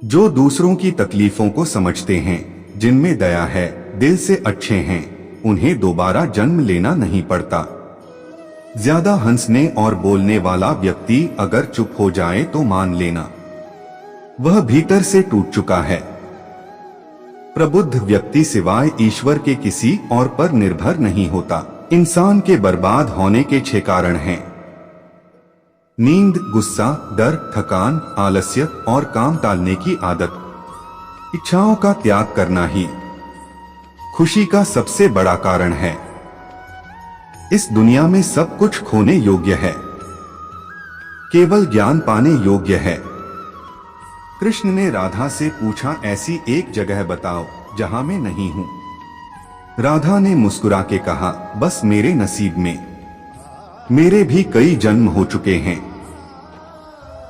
जो दूसरों की तकलीफों को समझते हैं, जिनमें दया है, दिल से अच्छे हैं, उन्हें दोबारा जन्म लेना नहीं पड़ता। ज्यादा हंसने और बोलने वाला व्यक्ति अगर चुप हो जाए तो मान लेना वह भीतर से टूट चुका है। प्रबुद्ध व्यक्ति सिवाय ईश्वर के किसी और पर निर्भर नहीं होता। इंसान के बर्बाद होने के 6 कारण हैं: नींद, गुस्सा, डर, थकान, आलस्य और काम टालने की आदत। इच्छाओं का त्याग करना ही खुशी का सबसे बड़ा कारण है। इस दुनिया में सब कुछ खोने योग्य है, केवल ज्ञान पाने योग्य है। कृष्ण ने राधा से पूछा, ऐसी एक जगह बताओ जहां मैं नहीं हूं। राधा ने मुस्कुरा के कहा, बस मेरे नसीब में। मेरे भी कई जन्म हो चुके हैं,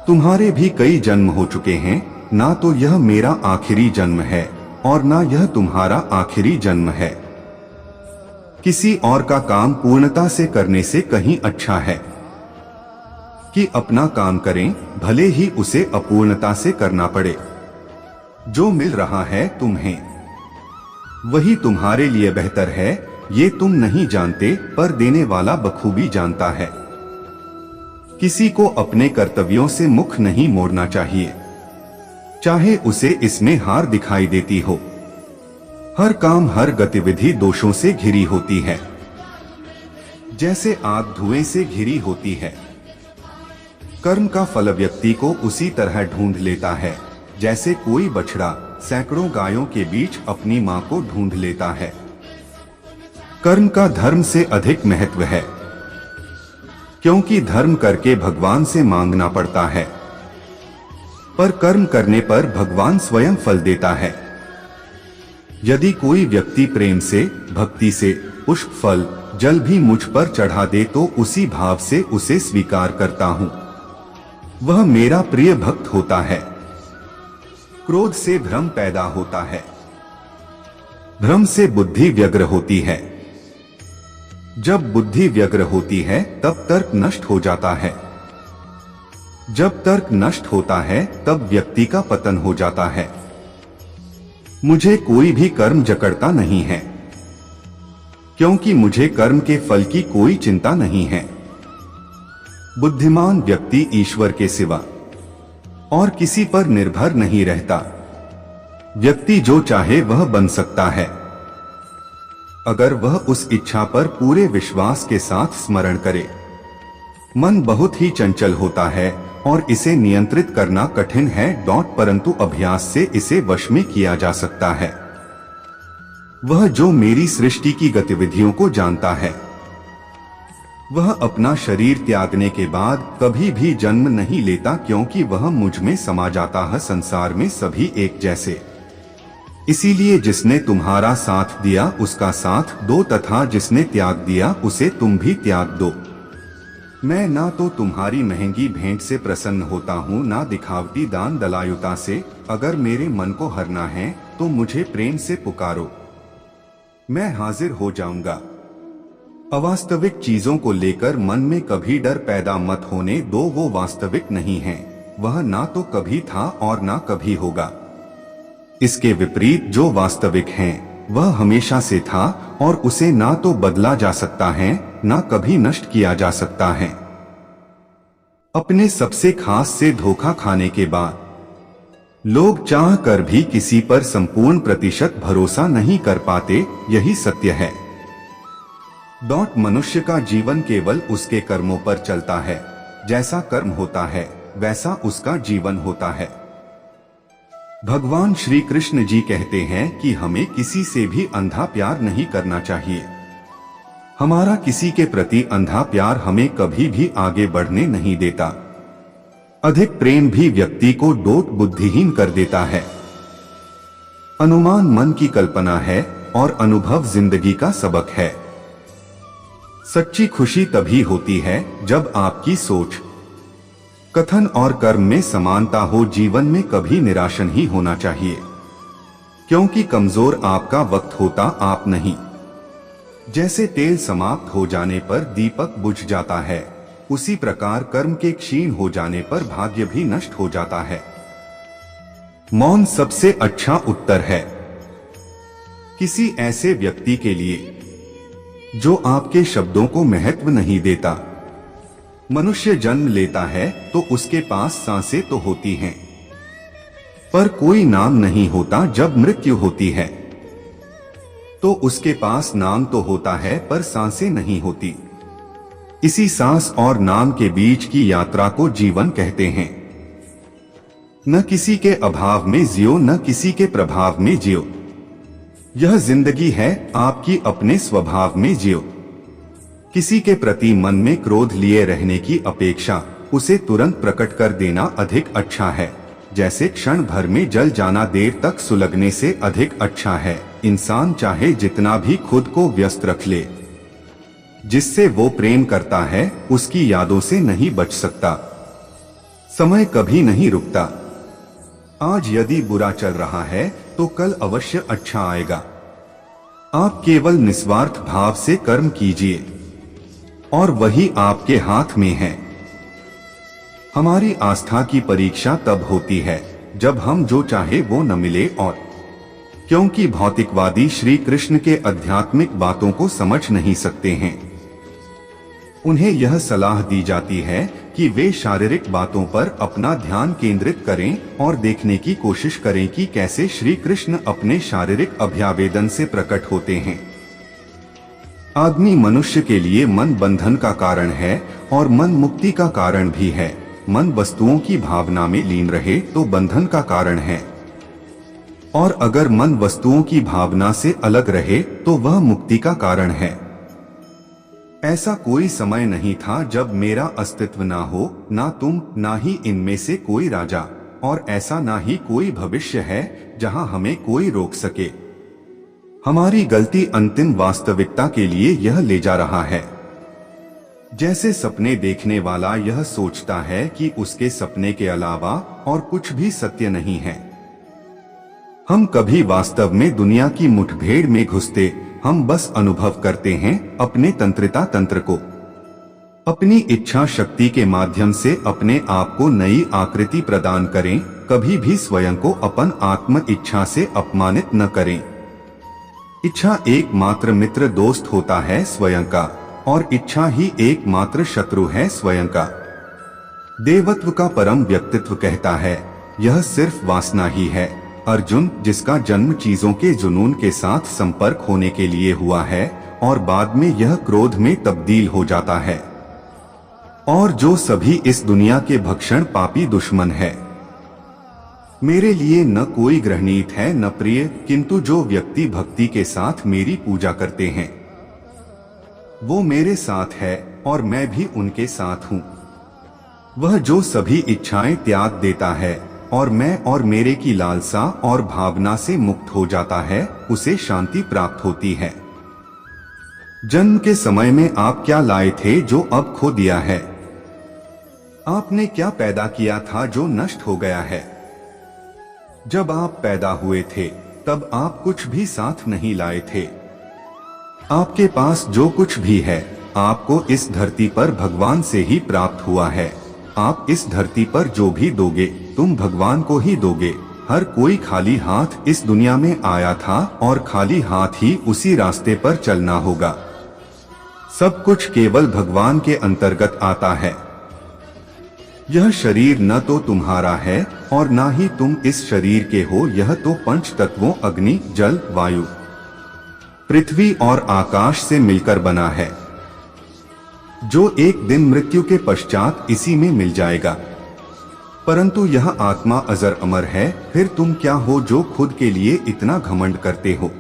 तुम्हारे भी कई जन्म हो चुके हैं। ना तो यह मेरा आखिरी जन्म है और ना यह तुम्हारा आखिरी जन्म है। किसी और का काम पूर्णता से करने से कहीं अच्छा है कि अपना काम करें, भले ही उसे अपूर्णता से करना पड़े। जो मिल रहा है तुम्हें, वही तुम्हारे लिए बेहतर है। ये तुम नहीं जानते, पर देने वाला बखूबी जानता है। किसी को अपने कर्तव्यों से मुख नहीं मोड़ना चाहिए, चाहे उसे इसमें हार दिखाई देती हो। हर काम, हर गतिविधि दोषों से घिरी होती है, जैसे आग धुएं से घिरी होती है। कर्म का फल व्यक्ति को उसी तरह ढूंढ लेता है, जैसे कोई बछड़ा सैकड़ों गायों के बीच अपनी मां को ढूंढ लेता है। कर्म का धर्म से अधिक महत्व है, क्योंकि धर्म करके भगवान से मांगना पड़ता है, पर कर्म करने पर भगवान स्वयं फल देता है। यदि कोई व्यक्ति प्रेम से, भक्ति से पुष्प, फल, जल भी मुझ पर चढ़ा दे तो उसी भाव से उसे स्वीकार करता हूं, वह मेरा प्रिय भक्त होता है। क्रोध से भ्रम पैदा होता है, भ्रम से बुद्धि व्यग्र होती है। जब बुद्धि व्यग्र होती है तब तर्क नष्ट हो जाता है। जब तर्क नष्ट होता है तब व्यक्ति का पतन हो जाता है। मुझे कोई भी कर्म जकड़ता नहीं है, क्योंकि मुझे कर्म के फल की कोई चिंता नहीं है। बुद्धिमान व्यक्ति ईश्वर के सिवा और किसी पर निर्भर नहीं रहता। व्यक्ति जो चाहे वह बन सकता है, अगर वह उस इच्छा पर पूरे विश्वास के साथ स्मरण करे। मन बहुत ही चंचल होता है और इसे नियंत्रित करना कठिन है, परंतु अभ्यास से इसे वश में किया जा सकता है। वह जो मेरी सृष्टि की गतिविधियों को जानता है, वह अपना शरीर त्यागने के बाद कभी भी जन्म नहीं लेता, क्योंकि वह मुझ में समा जाता है। संसार में सभी एक जैसे, इसीलिए जिसने तुम्हारा साथ दिया उसका साथ दो, तथा जिसने त्याग दिया उसे तुम भी त्याग दो। मैं ना तो तुम्हारी महंगी भेंट से प्रसन्न होता हूँ, ना दिखावटी दान दलायुता से। अगर मेरे मन को हरना है तो मुझे प्रेम से पुकारो, मैं हाजिर हो जाऊंगा। अवास्तविक चीजों को लेकर मन में कभी डर पैदा मत होने दो, वो वास्तविक नहीं है। वह ना तो कभी था और ना कभी होगा। इसके विपरीत जो वास्तविक हैं, वह हमेशा से था और उसे ना तो बदला जा सकता है, ना कभी नष्ट किया जा सकता है। अपने सबसे खास से धोखा खाने के बाद लोग चाह कर भी किसी पर संपूर्ण प्रतिशत भरोसा नहीं कर पाते, यही सत्य है। मनुष्य का जीवन केवल उसके कर्मों पर चलता है। जैसा कर्म होता है वैसा उसका जीवन होता है। भगवान श्री कृष्ण जी कहते हैं कि हमें किसी से भी अंधा प्यार नहीं करना चाहिए। हमारा किसी के प्रति अंधा प्यार हमें कभी भी आगे बढ़ने नहीं देता। अधिक प्रेम भी व्यक्ति को बुद्धिहीन कर देता है। अनुमान मन की कल्पना है और अनुभव जिंदगी का सबक है। सच्ची खुशी तभी होती है जब आपकी सोच, कथन और कर्म में समानता हो। जीवन में कभी निराश नहीं होना चाहिए, क्योंकि कमजोर आपका वक्त होता, आप नहीं। जैसे तेल समाप्त हो जाने पर दीपक बुझ जाता है, उसी प्रकार कर्म के क्षीण हो जाने पर भाग्य भी नष्ट हो जाता है। मौन सबसे अच्छा उत्तर है। किसी ऐसे व्यक्ति के लिए जो आपके शब्दों को महत्व नहीं देता। मनुष्य जन्म लेता है तो उसके पास सांसें तो होती हैं, पर कोई नाम नहीं होता। जब मृत्यु होती है तो उसके पास नाम तो होता है पर सांसें नहीं होती। इसी सांस और नाम के बीच की यात्रा को जीवन कहते हैं। न किसी के अभाव में जियो, न किसी के प्रभाव में जियो। यह जिंदगी है, आपकी अपने स्वभाव में जियो। किसी के प्रति मन में क्रोध लिए रहने की अपेक्षा उसे तुरंत प्रकट कर देना अधिक अच्छा है। जैसे क्षण भर में जल जाना देर तक सुलगने से अधिक अच्छा है। इंसान चाहे जितना भी खुद को व्यस्त रख ले, जिससे वो प्रेम करता है उसकी यादों से नहीं बच सकता। समय कभी नहीं रुकता। आज यदि बुरा चल रहा है तो कल अवश्य अच्छा आएगा। आप केवल निस्वार्थ भाव से कर्म कीजिए और वही आपके हाथ में है। हमारी आस्था की परीक्षा तब होती है जब हम जो चाहे वो न मिले, और क्योंकि भौतिकवादी श्री कृष्ण के आध्यात्मिक बातों को समझ नहीं सकते हैं, उन्हें यह सलाह दी जाती है कि वे शारीरिक बातों पर अपना ध्यान केंद्रित करें और देखने की कोशिश करें कि कैसे श्री कृष्ण अपने शारीरिक अभ्यावेदन से प्रकट होते हैं। आदमी मनुष्य के लिए मन बंधन का कारण है और मन मुक्ति का कारण भी है। मन वस्तुओं की भावना में लीन रहे तो बंधन का कारण है, और अगर मन वस्तुओं की भावना से अलग रहे तो वह मुक्ति का कारण है। ऐसा कोई समय नहीं था जब मेरा अस्तित्व ना हो, ना तुम, ना ही इनमें से कोई राजा, और ऐसा ना ही कोई भविष्य है जहां हमें कोई रोक सके। हमारी गलती अंतिम वास्तविकता के लिए यह ले जा रहा है। जैसे सपने देखने वाला यह सोचता है कि उसके सपने के अलावा और कुछ भी सत्य नहीं है। हम कभी वास्तव में दुनिया की मुठभेड़ में घुसते, हम बस अनुभव करते हैं अपने तंत्रिता तंत्र को। अपनी इच्छा शक्ति के माध्यम से अपने आप को नई आकृति प्रदान करें। कभी भी स्वयं को अपन आत्म इच्छा से अपमानित न करें। इच्छा एकमात्र मित्र दोस्त होता है स्वयं का, और इच्छा ही एकमात्र शत्रु है स्वयं का। देवत्व का परम व्यक्तित्व कहता है, यह सिर्फ वासना ही है। अर्जुन, जिसका जन्म चीजों के जुनून के साथ संपर्क होने के लिए हुआ है और बाद में यह क्रोध में तब्दील हो जाता है, और जो सभी इस दुनिया के भक्षण पापी दुश्मन है। मेरे लिए न कोई ग्रहणीत है न प्रिय, किंतु जो व्यक्ति भक्ति के साथ मेरी पूजा करते हैं वो मेरे साथ है और मैं भी उनके साथ हूँ। वह जो सभी इच्छाएं त्याग देता है और मैं और मेरे की लालसा और भावना से मुक्त हो जाता है, उसे शांति प्राप्त होती है। जन्म के समय में आप क्या लाए थे जो अब खो दिया है? आपने क्या पैदा किया था जो नष्ट हो गया है? जब आप पैदा हुए थे तब आप कुछ भी साथ नहीं लाए थे। आपके पास जो कुछ भी है आपको इस धरती पर भगवान से ही प्राप्त हुआ है। आप इस धरती पर जो भी दोगे तुम भगवान को ही दोगे। हर कोई खाली हाथ इस दुनिया में आया था और खाली हाथ ही उसी रास्ते पर चलना होगा। सब कुछ केवल भगवान के अंतर्गत आता है। यह शरीर न तो तुम्हारा है और न ही तुम इस शरीर के हो। यह तो पंच तत्वों अग्नि, जल, वायु, पृथ्वी और आकाश से मिलकर बना है, जो एक दिन मृत्यु के पश्चात इसी में मिल जाएगा। परंतु यह आत्मा अजर अमर है। फिर तुम क्या हो जो खुद के लिए इतना घमंड करते हो?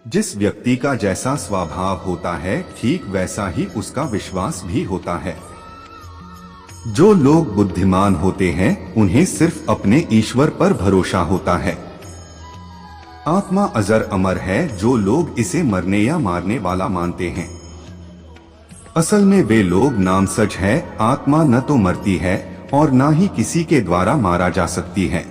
जिस व्यक्ति का जैसा स्वभाव होता है ठीक वैसा ही उसका विश्वास भी होता है। जो लोग बुद्धिमान होते हैं उन्हें सिर्फ अपने ईश्वर पर भरोसा होता है। आत्मा अजर अमर है। जो लोग इसे मरने या मारने वाला मानते हैं, असल में वे लोग नामसज है। आत्मा न तो मरती है और न ही किसी के द्वारा मारा जा सकती है।